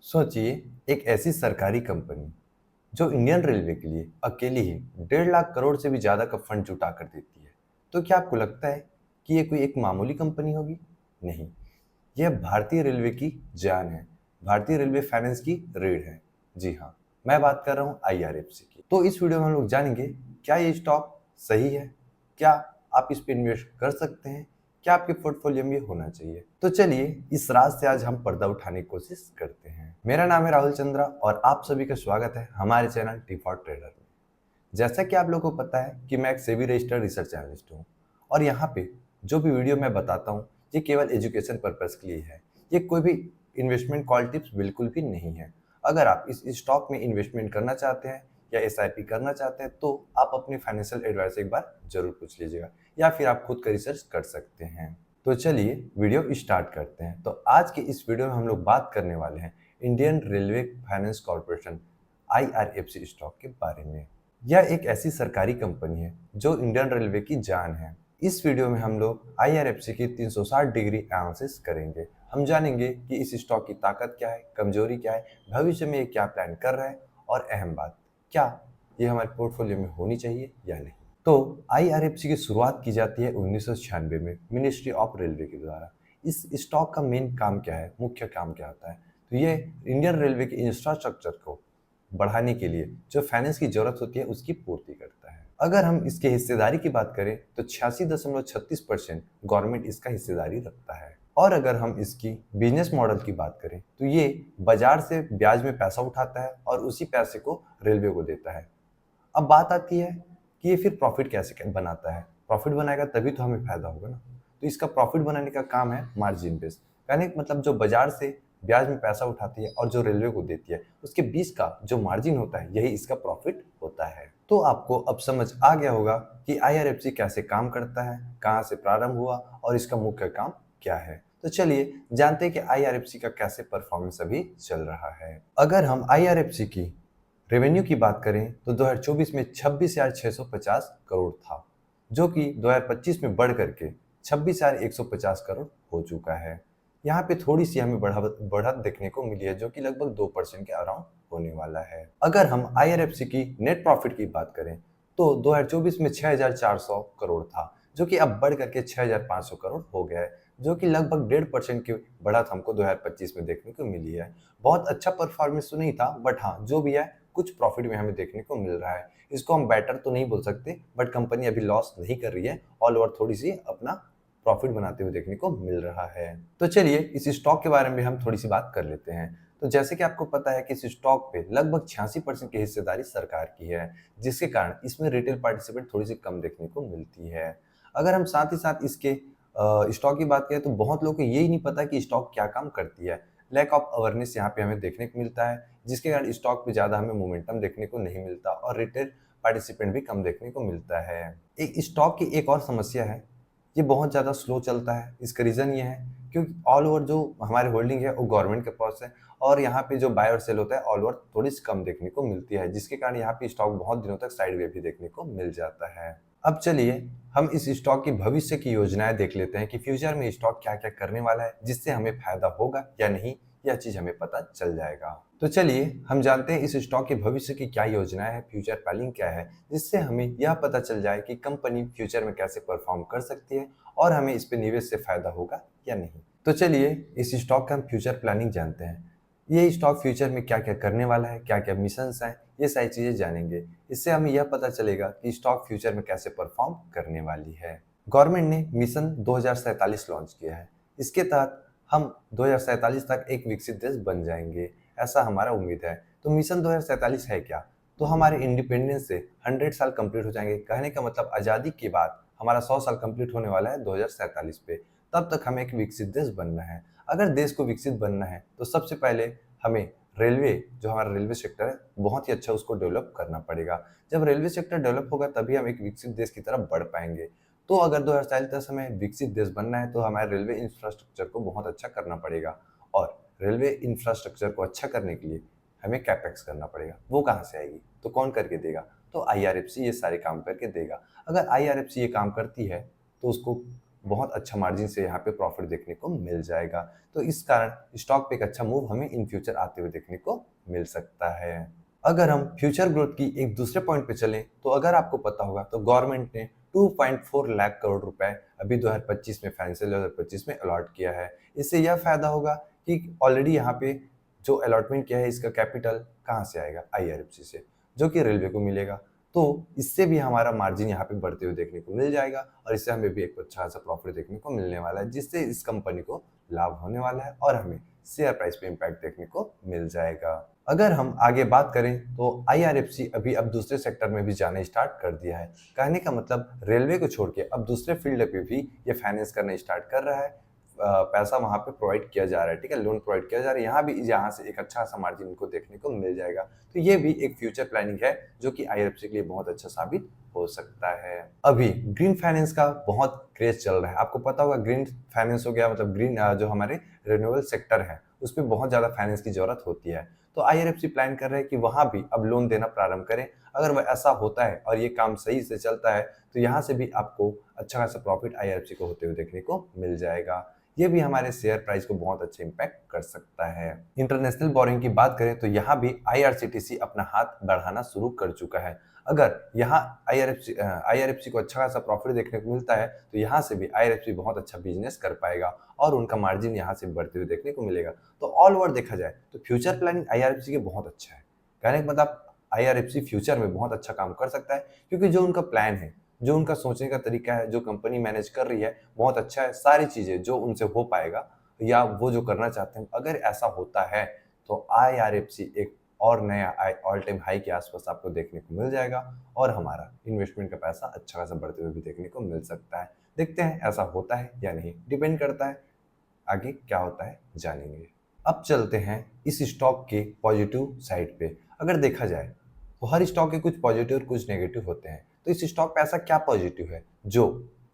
सोचिए, एक ऐसी सरकारी कंपनी जो इंडियन रेलवे के लिए अकेली ही 1.5 लाख करोड़ से भी ज्यादा का फंड जुटा कर देती है। तो क्या आपको लगता है कि ये कोई एक मामूली कंपनी होगी? नहीं, यह भारतीय रेलवे की जान है। भारतीय रेलवे फाइनेंस की रीढ़ है। जी हाँ, मैं बात कर रहा हूँ आईआरएफसी की। तो इस वीडियो में हम लोग जानेंगे, क्या ये स्टॉक सही है? क्या आप इस पे इन्वेस्ट कर सकते हैं? क्या आपके पोर्टफोलियो में होना चाहिए? तो चलिए, इस राज से आज हम पर्दा उठाने की कोशिश करते हैं। मेरा नाम है राहुल चंद्रा और आप सभी का स्वागत है हमारे चैनल टी फॉर ट्रेडर में। जैसा कि आप लोगों को पता है कि मैं एक सेबी रजिस्टर्ड रिसर्च एनालिस्ट हूँ और यहाँ पे जो भी वीडियो मैं बताता हूँ ये केवल एजुकेशन पर्पस के लिए है। ये कोई भी इन्वेस्टमेंट कॉल टिप्स बिल्कुल भी नहीं है। अगर आप इस स्टॉक में इन्वेस्टमेंट करना चाहते हैं या एसआईपी करना चाहते हैं तो आप अपने फाइनेंशियल एडवाइजर एक बार जरूर पूछ लीजिएगा या फिर आप खुद का रिसर्च कर सकते हैं। तो चलिए वीडियो स्टार्ट करते हैं। तो आज के इस वीडियो में हम लोग बात करने वाले हैं Indian railway finance corporation IRFC stock के बारे में। यह एक ऐसी सरकारी कंपनी है जो इंडियन रेलवे की जान है। इस वीडियो में हम लोग आईआरएफसी की 360 डिग्री एनालिसिस करेंगे। हम जानेंगे कि इस स्टॉक की ताकत क्या है, कमजोरी क्या है, भविष्य में ये क्या प्लान कर रहा है और अहम बात, क्या ये हमारे पोर्टफोलियो में होनी चाहिए या नहीं। तो आईआरएफसी की शुरुआत की जाती है 1996 में मिनिस्ट्री ऑफ रेलवे के द्वारा। इस स्टॉक का मेन काम क्या है, मुख्य काम क्या होता है? तो ये इंडियन रेलवे के इंफ्रास्ट्रक्चर को बढ़ाने के लिए जो फाइनेंस की जरूरत होती है उसकी पूर्ति करता है। अगर हम इसके हिस्सेदारी की बात करें तो 86.36% गवर्नमेंट इसका हिस्सेदारी रखता है। और अगर हम इसकी बिजनेस मॉडल की बात करें तो ये बाजार से ब्याज में पैसा उठाता है और उसी पैसे को रेलवे को देता है। अब बात आती है कि ये फिर प्रॉफिट कैसे बनाता है। प्रॉफिट बनाएगा तभी तो हमें फायदा होगा ना। तो इसका प्रॉफिट बनाने का काम है मार्जिन बेस, यानी मतलब जो बाजार से ब्याज में पैसा उठाती है और जो रेलवे को देती है उसके बीच का जो मार्जिन होता है यही इसका प्रॉफिट होता है। तो आपको अब समझ आ गया होगा कि आईआरएफसी कैसे काम करता है, कहाँ से प्रारंभ हुआ और इसका मुख्य काम क्या है। तो चलिए जानते हैं कि आईआरएफसी का कैसे परफॉर्मेंस अभी चल रहा है। अगर हम आईआरएफसी की रेवेन्यू की बात करें तो 2024 में 26,650 करोड़ था, जो कि 2025 में बढ़ करके 26,150 करोड़ हो चुका है। यहाँ पे थोड़ी सी हमें बढ़त देखने को मिली है जो कि लगभग 2% के अराउंड होने वाला है। अगर हम आईआरएफसी की नेट प्रॉफिट की बात करें तो 2024 में 6,400 करोड़ था, जो कि अब बढ़ करके 6,500 करोड़ हो गया है, जो कि लगभग 1.5% की बढ़त हमको 2025 में देखने को मिली है। बहुत अच्छा परफॉर्मेंस तो नहीं था, बट हाँ जो भी है कुछ प्रॉफिट में हमें देखने को मिल रहा है। इसको हम बेटर तो नहीं बोल सकते, बट कंपनी अभी लॉस नहीं कर रही है, ऑल ओवर थोड़ी सी अपना प्रॉफिट बनाते हुए देखने को मिल रहा है। तो चलिए इस स्टॉक के बारे में हम थोड़ी सी बात कर लेते हैं। तो जैसे कि आपको पता है कि इस स्टॉक पे लगभग 86% की हिस्सेदारी सरकार की है, जिसके कारण इसमें रिटेल पार्टिसिपेंट थोड़ी सी कम देखने को मिलती है। अगर हम साथ ही साथ इसके स्टॉक की बात करें तो बहुत लोगों को यही नहीं पता कि स्टॉक क्या काम करती है। लैक ऑफ अवेयरनेस यहाँ पे हमें देखने को मिलता है, जिसके कारण स्टॉक पे ज़्यादा हमें मोमेंटम देखने को नहीं मिलता और रिटेल पार्टिसिपेंट भी कम देखने को मिलता है। एक स्टॉक की एक और समस्या है, ये बहुत ज़्यादा स्लो चलता है। इसका रीज़न ये है क्योंकि ऑल ओवर जो हमारी होल्डिंग है वो गवर्नमेंट के पास है और यहाँ पे जो बाय और सेल होता है ऑल ओवर थोड़ी सी कम देखने को मिलती है, जिसके कारण यहाँ पे स्टॉक बहुत दिनों तक साइड वे भी देखने को मिल जाता है। अब चलिए हम इस स्टॉक की भविष्य की योजनाएं देख लेते हैं कि फ्यूचर में स्टॉक क्या क्या करने वाला है, जिससे हमें फायदा होगा या नहीं यह चीज हमें पता चल जाएगा। तो चलिए हम जानते हैं इस स्टॉक के भविष्य की क्या योजनाएं है, फ्यूचर प्लानिंग क्या है, जिससे हमें यह पता चल जाए कि कंपनी फ्यूचर में कैसे परफॉर्म कर सकती है और हमें इस पे निवेश से फायदा होगा या नहीं। तो चलिए इस स्टॉक का हम फ्यूचर प्लानिंग जानते हैं। ये स्टॉक फ्यूचर में क्या क्या करने वाला है, क्या क्या मिशंस हैं, ये सारी चीजें जानेंगे। इससे हमें यह पता चलेगा कि स्टॉक फ्यूचर में कैसे परफॉर्म करने वाली है। गवर्नमेंट ने मिशन 2047 लॉन्च किया है। इसके तहत हम 2047 तक एक विकसित देश बन जाएंगे, ऐसा हमारा उम्मीद है। तो मिशन 2047 है क्या? तो हमारे इंडिपेंडेंस से 100 साल कंप्लीट हो जाएंगे। कहने का मतलब आज़ादी के बाद हमारा 100 साल कंप्लीट होने वाला है 2047 पे। तब तक हमें एक विकसित देश बनना है। अगर देश को विकसित बनना है तो सबसे पहले हमें रेलवे, जो हमारा रेलवे सेक्टर है, बहुत ही अच्छा उसको डेवलप करना पड़ेगा। जब रेलवे सेक्टर डेवलप होगा तभी हम एक विकसित देश की तरफ बढ़ पाएंगे। तो अगर 2040 तक हमें विकसित देश बनना है तो हमारे रेलवे इंफ्रास्ट्रक्चर को बहुत अच्छा करना पड़ेगा और रेलवे इंफ्रास्ट्रक्चर को अच्छा करने के लिए हमें कैपेक्स करना पड़ेगा। वो कहाँ से आएगी? तो कौन करके देगा? तो आईआरएफसी ये सारे काम करके देगा। अगर आईआरएफसी ये काम करती है तो उसको बहुत अच्छा मार्जिन से यहाँ पे प्रॉफिट देखने को मिल जाएगा। तो इस कारण स्टॉक पे एक अच्छा मूव हमें इन फ्यूचर आते हुए देखने को मिल सकता है। अगर हम फ्यूचर ग्रोथ की एक दूसरे पॉइंट पे चलें, तो अगर आपको पता होगा तो गवर्नमेंट ने 2.4 लाख करोड़ रुपए अभी 2025 में, फाइनेंशियल 2025 में अलॉट किया है। इससे यह फायदा होगा कि ऑलरेडी यहाँ पे जो अलॉटमेंट किया है इसका कैपिटल कहाँ से आएगा, आईआरएफसी से, जो कि रेलवे को मिलेगा। तो इससे भी हमारा मार्जिन यहाँ पे बढ़ते हुए देखने को मिल जाएगा और इससे हमें भी एक अच्छा खासा प्रॉफिट देखने को मिलने वाला है, जिससे इस कंपनी को लाभ होने वाला है और हमें शेयर प्राइस पे इम्पैक्ट देखने को मिल जाएगा। अगर हम आगे बात करें तो आईआरएफसी अभी अब दूसरे सेक्टर में भी जाना स्टार्ट कर दिया है। कहने का मतलब रेलवे को छोड़ के अब दूसरे फील्ड पे भी ये फाइनेंस करना स्टार्ट कर रहा है। पैसा वहां पे प्रोवाइड किया जा रहा है, ठीक है, लोन प्रोवाइड किया जा रहा है। यहाँ से एक अच्छा सा मार्जिन इनको देखने को मिल जाएगा। तो ये भी एक फ्यूचर प्लानिंग है जो कि आईआरएफसी के लिए बहुत अच्छा साबित हो सकता है। अभी ग्रीन फाइनेंस का बहुत क्रेज चल रहा है। आपको पता होगा ग्रीन फाइनेंस हो गया, मतलब ग्रीन जो हमारे रिन्यूएबल सेक्टर है उस पर बहुत ज्यादा फाइनेंस की जरूरत होती है। तो आईआरएफसी प्लान कर रहे हैं कि वहां भी अब लोन देना प्रारंभ करें। अगर वह ऐसा होता है और ये काम सही से चलता है तो यहाँ से भी आपको अच्छा खासा प्रॉफिट आईआरएफसी को होते हुए देखने को मिल जाएगा। ये भी हमारे शेयर प्राइस को बहुत अच्छा इंपैक्ट कर सकता है। इंटरनेशनल बोरिंग की बात करें तो यहाँ भी आईआरसीटीसी अपना हाथ बढ़ाना शुरू कर चुका है। अगर यहाँ आईआरएफसी को अच्छा खासा प्रॉफिट देखने को मिलता है तो यहाँ से भी आईआरएफसी बहुत अच्छा बिजनेस कर पाएगा और उनका मार्जिन यहाँ से बढ़ते हुए देखने को मिलेगा। तो ऑल ओवर देखा जाए तो फ्यूचर प्लानिंग आईआरएफसी के बहुत अच्छा है। कहने का मतलब आईआरएफसी फ्यूचर में बहुत अच्छा काम कर सकता है, क्योंकि जो उनका प्लान है, जो उनका सोचने का तरीका है, जो कंपनी मैनेज कर रही है बहुत अच्छा है। सारी चीजें जो उनसे हो पाएगा या वो जो करना चाहते हैं, अगर ऐसा होता है तो आईआरएफसी एक और नया ऑल टाइम हाई के आसपास आपको देखने को मिल जाएगा और हमारा इन्वेस्टमेंट का पैसा अच्छा खासा बढ़ते हुए भी देखने को मिल सकता है। देखते हैं ऐसा होता है या नहीं, डिपेंड करता है आगे क्या होता है जानेंगे। अब चलते हैं इस स्टॉक के पॉजिटिव साइड पे। अगर देखा जाए तो हर स्टॉक के कुछ पॉजिटिव और कुछ नेगेटिव होते हैं। तो इस स्टॉक पे ऐसा क्या पॉजिटिव है जो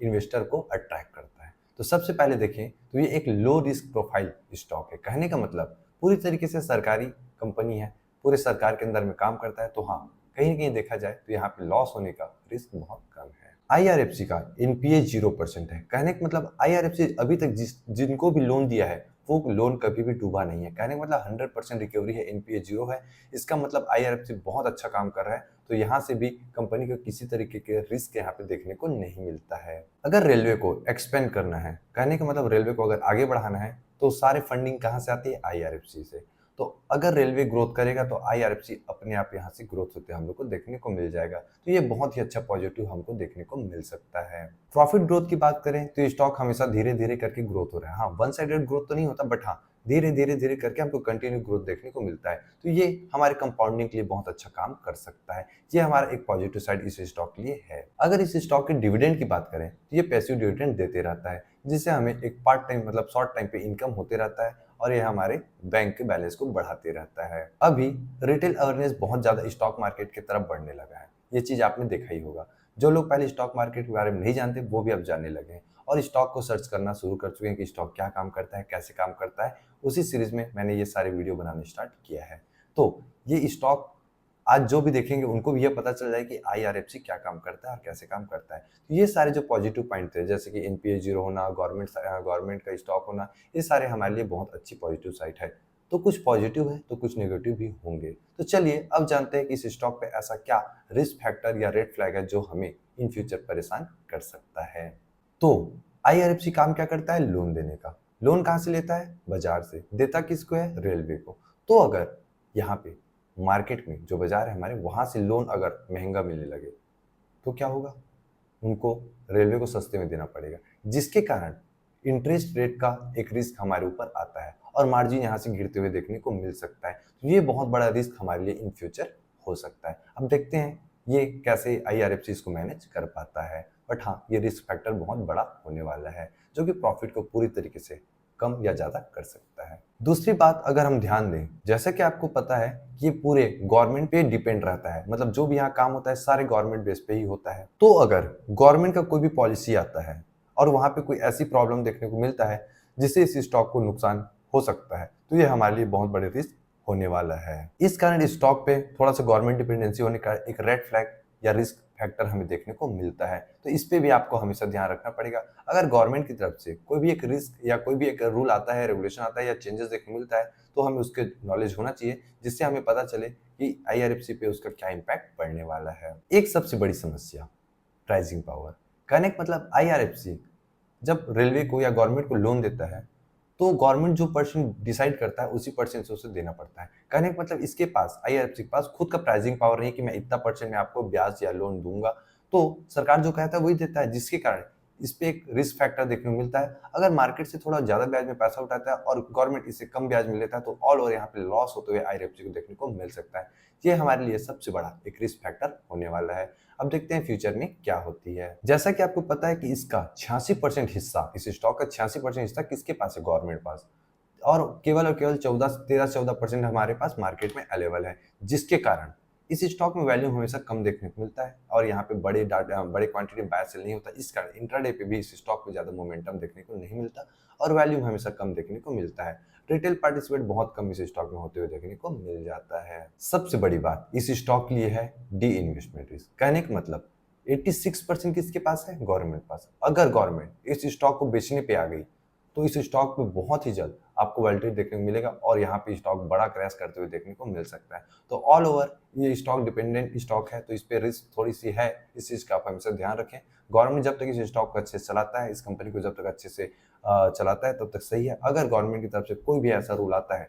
इन्वेस्टर को अट्रैक्ट करता है? तो सबसे पहले देखें तो ये एक लो रिस्क प्रोफाइल स्टॉक है। कहने का मतलब पूरी तरीके से सरकारी कंपनी है, पूरे सरकार के अंदर में काम करता है। तो हाँ, कहीं ना कहीं देखा जाए तो यहाँ पे लॉस होने का रिस्क बहुत कम है। आईआरएफसी का एनपीए 0% है। कहने का मतलब आईआरएफसी अभी तक जिनको भी लोन दिया है वो लोन कभी भी डूबा नहीं है। कहने का मतलब 100% रिकवरी है, एनपीए 0 है। इसका मतलब आईआरएफसी बहुत अच्छा काम कर रहा है। तो यहाँ से भी कंपनी को किसी तरीके के रिस्क यहाँ पे देखने को नहीं मिलता है। अगर रेलवे को एक्सपेंड करना है, कहने का मतलब रेलवे को अगर आगे बढ़ाना है, तो सारे फंडिंग कहाँ से आती है? आईआरएफसी से। तो अगर रेलवे ग्रोथ करेगा तो आईआरएफसी अपने आप यहाँ से ग्रोथ होते हम लोग को देखने को मिल जाएगा। तो ये बहुत ही अच्छा पॉजिटिव हमको देखने को मिल सकता है। प्रॉफिट ग्रोथ की बात करें तो ये स्टॉक हमेशा धीरे धीरे करके ग्रोथ हो रहा है। हाँ, वन साइडेड ग्रोथ तो नहीं होता, बट हाँ धीरे धीरे धीरे करके हमको कंटिन्यू ग्रोथ देखने को मिलता है। तो ये हमारे कंपाउंडिंग के लिए बहुत अच्छा काम कर सकता है। ये हमारा एक पॉजिटिव साइड इस स्टॉक के लिए है। अगर इस स्टॉक के डिविडेंड की बात करें तो ये पैसिव डिविडेंड देते रहता है, जिससे हमें एक पार्ट टाइम मतलब शॉर्ट टाइम पे इनकम होते रहता है और ये हमारे बैंक के बैलेंस को बढ़ाते रहता है। अभी रिटेल अवेयरनेस बहुत ज्यादा स्टॉक मार्केट की तरफ बढ़ने लगा है। ये चीज आपने देखा ही होगा। जो लोग पहले स्टॉक मार्केट के बारे में नहीं जानते वो भी अब जानने लगे हैं और स्टॉक को सर्च करना शुरू कर चुके हैं कि स्टॉक क्या काम करता है, कैसे काम करता है। उसी सीरीज में मैंने ये सारे वीडियो बनाने स्टार्ट किया है। तो ये स्टॉक आज जो भी देखेंगे उनको भी ये पता चल जाए कि आईआरएफसी क्या काम करता है और कैसे काम करता है। तो ये सारे जो पॉजिटिव पॉइंट थे, जैसे कि एनपीए 0 होना, गवर्नमेंट का स्टॉक होना, ये सारे हमारे लिए बहुत अच्छी पॉजिटिव साइड है। तो कुछ पॉजिटिव है तो कुछ नेगेटिव भी होंगे। तो चलिए अब जानते हैं कि इस स्टॉक पे ऐसा क्या रिस्क फैक्टर या रेड फ्लैग है जो हमें इन फ्यूचर परेशान कर सकता है। तो आईआरएफसी काम क्या करता है? लोन देने का। लोन कहाँ से लेता है? बाजार से। देता किसको है? रेलवे को। तो अगर यहाँ पे मार्केट में जो बाजार है हमारे, वहां से लोन अगर महंगा मिलने लगे तो क्या होगा? उनको रेलवे को सस्ते में देना पड़ेगा, जिसके कारण इंटरेस्ट रेट का एक रिस्क हमारे ऊपर आता है और मार्जिन यहाँ से गिरते हुए देखने को मिल सकता है। तो ये बहुत बड़ा रिस्क हमारे लिए इन फ्यूचर हो सकता है। अब देखते हैं ये कैसे आईआरएफसी इसको मैनेज कर पाता है। बट हाँ, ये रिस्क फैक्टर बहुत बड़ा होने वाला है जो कि प्रॉफिट को पूरी तरीके से कम या ज्यादा कर सकता है। दूसरी बात अगर हम ध्यान दें, जैसा कि आपको पता है कि ये पूरे गवर्नमेंट पे डिपेंड रहता है, मतलब जो भी यहाँ काम होता है सारे गवर्नमेंट बेस पे ही होता है। तो अगर गवर्नमेंट का कोई भी पॉलिसी आता है और वहां पे कोई ऐसी प्रॉब्लम देखने को मिलता है जिससे इस स्टॉक को नुकसान हो सकता है, तो ये हमारे लिए बहुत बड़े रिस्क होने वाला है। इस कारण इस स्टॉक पे थोड़ा सा गवर्नमेंट डिपेंडेंसी होने का एक रेड फ्लैग या रिस्क फैक्टर हमें देखने को मिलता है। तो इस पे भी आपको हमेशा ध्यान रखना पड़ेगा। अगर गवर्नमेंट की तरफ से कोई भी एक रिस्क या कोई भी एक रूल आता है, रेगुलेशन आता है या चेंजेस देखने को मिलता है, तो हमें उसके नॉलेज होना चाहिए, जिससे हमें पता चले कि आईआरएफसी पे उसका क्या इम्पैक्ट पड़ने वाला है। एक सबसे बड़ी समस्या प्राइसिंग पावर। कहने का मतलब आईआरएफसी जब रेलवे को या गवर्नमेंट को लोन देता है, तो गवर्नमेंट जो परसेंट डिसाइड करता है उसी परसेंट से उसे देना पड़ता है। कहने का मतलब इसके पास, आईआरएफसी के पास खुद का प्राइसिंग पावर नहीं है कि मैं इतना परसेंट में आपको ब्याज या लोन दूंगा। तो सरकार जो कहता है वही देता है, जिसके कारण इस पे एक रिस्क फैक्टर देखने को मिलता है। अगर मार्केट से थोड़ा ज्यादा ब्याज में पैसा उठाता है और गवर्नमेंट इससे कम ब्याज में लेता है, तो ऑल ओवर यहाँ पे लॉस होते हुए आईआरएफसी को देखने को मिल सकता है। ये हमारे लिए सबसे बड़ा एक रिस्क फैक्टर होने वाला है। अब देखते हैं फ्यूचर में क्या होती है। जैसा कि आपको पता है कि इसका 86% हिस्सा, इस स्टॉक का 86% हिस्सा किसके पास है? गवर्नमेंट पास। और केवल 13-14% हमारे पास मार्केट में अवेलेबल है, जिसके कारण इस स्टॉक में वैल्यू हमेशा कम देखने को मिलता है और यहाँ पे बड़े क्वांटिटी में बाय सेल नहीं होता। इस कारण इंट्राडे पे भी इस स्टॉक में ज्यादा मोमेंटम देखने को नहीं मिलता और वैल्यू हमेशा कम देखने को मिलता है। रिटेल पार्टिसिपेट बहुत कम इस स्टॉक में होते हुए देखने को मिल जाता है। सबसे बड़ी बात इस स्टॉक के लिए है डी इन्वेस्टमेंट रिस्क। कहने का मतलब 86% किसके पास है? गवर्नमेंट पास। अगर गवर्नमेंट इस स्टॉक को बेचने पे आ गई, तो इस स्टॉक में बहुत ही जल्द आपको वॉलेटिलिटी देखने को मिलेगा और यहाँ पे स्टॉक बड़ा क्रैश करते हुए देखने को मिल सकता है। तो ऑल ओवर ये स्टॉक डिपेंडेंट स्टॉक है, तो इस पे रिस्क थोड़ी सी है। इस चीज का आप हमेशा ध्यान रखें। गवर्नमेंट जब तक इस स्टॉक को अच्छे से चलाता है, इस कंपनी को जब तक अच्छे से चलाता है, तब तक सही है। अगर गवर्नमेंट की तरफ से कोई भी ऐसा रूल आता है,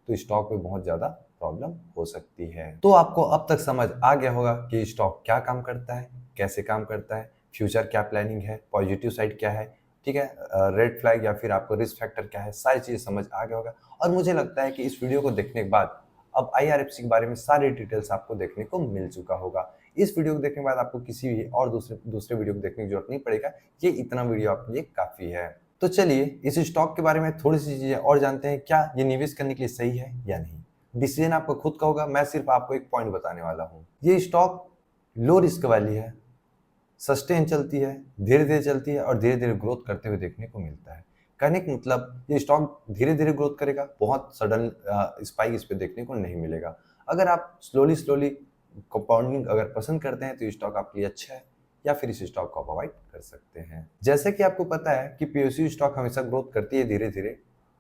तो स्टॉक में बहुत ज्यादा प्रॉब्लम हो सकती है। तो आपको अब तक समझ आ गया होगा कि स्टॉक क्या काम करता है, कैसे काम करता है, फ्यूचर क्या प्लानिंग है, पॉजिटिव साइड क्या है, ठीक है, रेड फ्लैग या फिर आपको रिस्क फैक्टर क्या है, सारी चीजें समझ आ गया होगा। और मुझे लगता है कि इस वीडियो को देखने के बाद अब आईआरएफसी के बारे में सारी डिटेल्स आपको देखने को मिल चुका होगा। इस वीडियो को देखने के बाद आपको किसी भी और दूसरे वीडियो को देखने की जरूरत नहीं पड़ेगा। ये इतना वीडियो आपके लिए काफी है। तो चलिए इस स्टॉक के बारे में थोड़ी सी चीजें और जानते हैं। क्या ये निवेश करने के लिए सही है या नहीं? डिसीजन आपको खुद का होगा। मैं सिर्फ आपको एक पॉइंट बताने वाला हूँ। ये स्टॉक लो रिस्क वाली है, सस्टेन चलती है, धीरे धीरे चलती है और धीरे धीरे ग्रोथ करते हुए देखने को मिलता है। कहने का मतलब ये स्टॉक धीरे धीरे ग्रोथ करेगा, बहुत सडन स्पाइक इस पे देखने को नहीं मिलेगा। अगर आप स्लोली स्लोली कंपाउंडिंग अगर पसंद करते हैं, तो ये स्टॉक आपके लिए अच्छा है, या फिर इस स्टॉक को आप अवॉइड कर सकते हैं। जैसे कि आपको पता है कि पीएसयू स्टॉक हमेशा ग्रोथ करती है धीरे धीरे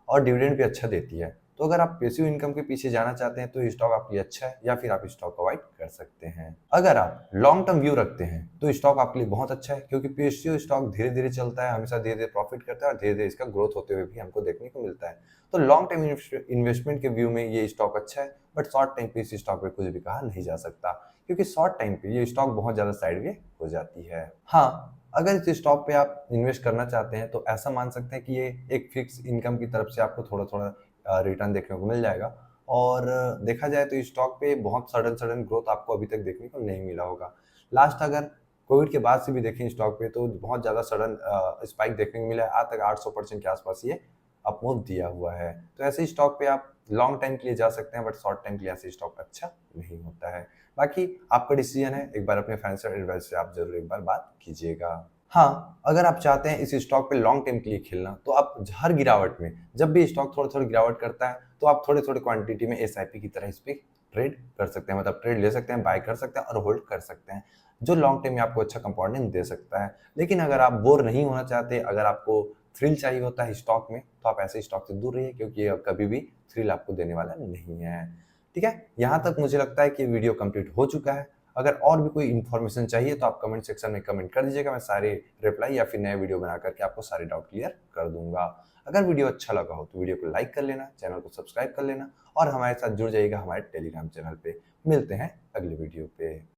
और डिविडेंड भी अच्छा देती है। तो अगर आप पैसिव इनकम के पीछे जाना चाहते हैं, तो ये स्टॉक आपके लिए अच्छा है, या फिर आप स्टॉक को अवॉइड कर सकते हैं। अगर आप लॉन्ग टर्म व्यू रखते हैं, तो स्टॉक आपके लिए बहुत अच्छा है, क्योंकि पीएसयू स्टॉक धीरे धीरे चलता है, हमेशा धीरे धीरे प्रॉफिट करता है और धीरे धीरे इसका ग्रोथ होते हुए भी हमको देखने को मिलता है। तो लॉन्ग टर्म इन्वेस्टमेंट के व्यू में ये स्टॉक अच्छा है, बट शॉर्ट टाइम पे इस स्टॉक पे कुछ भी कहा नहीं जा सकता, क्योंकि शॉर्ट टाइम पे ये स्टॉक बहुत ज्यादा साइडवे हो जाती है। हाँ, अगर इस स्टॉक पे आप इन्वेस्ट करना चाहते हैं, तो ऐसा मान सकते हैं कि ये एक फिक्स इनकम की तरफ से आपको थोड़ा थोड़ा रिटर्न देखने को मिल जाएगा। और देखा जाए तो स्टॉक पे बहुत सडन ग्रोथ आपको अभी तक देखने को नहीं मिला होगा। लास्ट अगर कोविड के बाद से भी देखें स्टॉक पे, तो बहुत ज़्यादा सडन स्पाइक देखने को मिला है। आज तक 800% के आसपास ये अपमूव दिया हुआ है। तो ऐसे स्टॉक पे आप लॉन्ग टाइम के लिए जा सकते हैं, बट शॉर्ट टाइम के लिए ऐसे स्टॉक अच्छा नहीं होता है। बाकी आपका डिसीजन है, एक बार अपने फाइनेंशियल एडवाइजर से आप जरूर एक बार बात कीजिएगा। हाँ, अगर आप चाहते हैं इस स्टॉक पे लॉन्ग टाइम के लिए खेलना, तो आप हर गिरावट में, जब भी स्टॉक थोड़ी थोड़ी गिरावट करता है, तो आप थोड़े थोड़े क्वांटिटी में एसआईपी की तरह इस पे ट्रेड कर सकते हैं। मतलब ट्रेड ले सकते हैं, बाय कर सकते हैं और होल्ड कर सकते हैं, जो लॉन्ग टाइम में आपको अच्छा कंपाउंडिंग दे सकता है। लेकिन अगर आप बोर नहीं होना चाहते, अगर आपको थ्रिल चाहिए होता है स्टॉक में, तो आप ऐसे स्टॉक से दूर रहिए, क्योंकि ये कभी भी थ्रिल आपको देने वाला नहीं है। ठीक है, यहाँ तक मुझे लगता है कि वीडियो कंप्लीट हो चुका है। अगर और भी कोई इन्फॉर्मेशन चाहिए, तो आप कमेंट सेक्शन में कमेंट कर दीजिएगा। मैं सारे रिप्लाई या फिर नए वीडियो बना करके आपको सारे डाउट क्लियर कर दूंगा। अगर वीडियो अच्छा लगा हो, तो वीडियो को लाइक कर लेना, चैनल को सब्सक्राइब कर लेना और हमारे साथ जुड़ जाइएगा हमारे टेलीग्राम चैनल पे। मिलते हैं अगले वीडियो पे।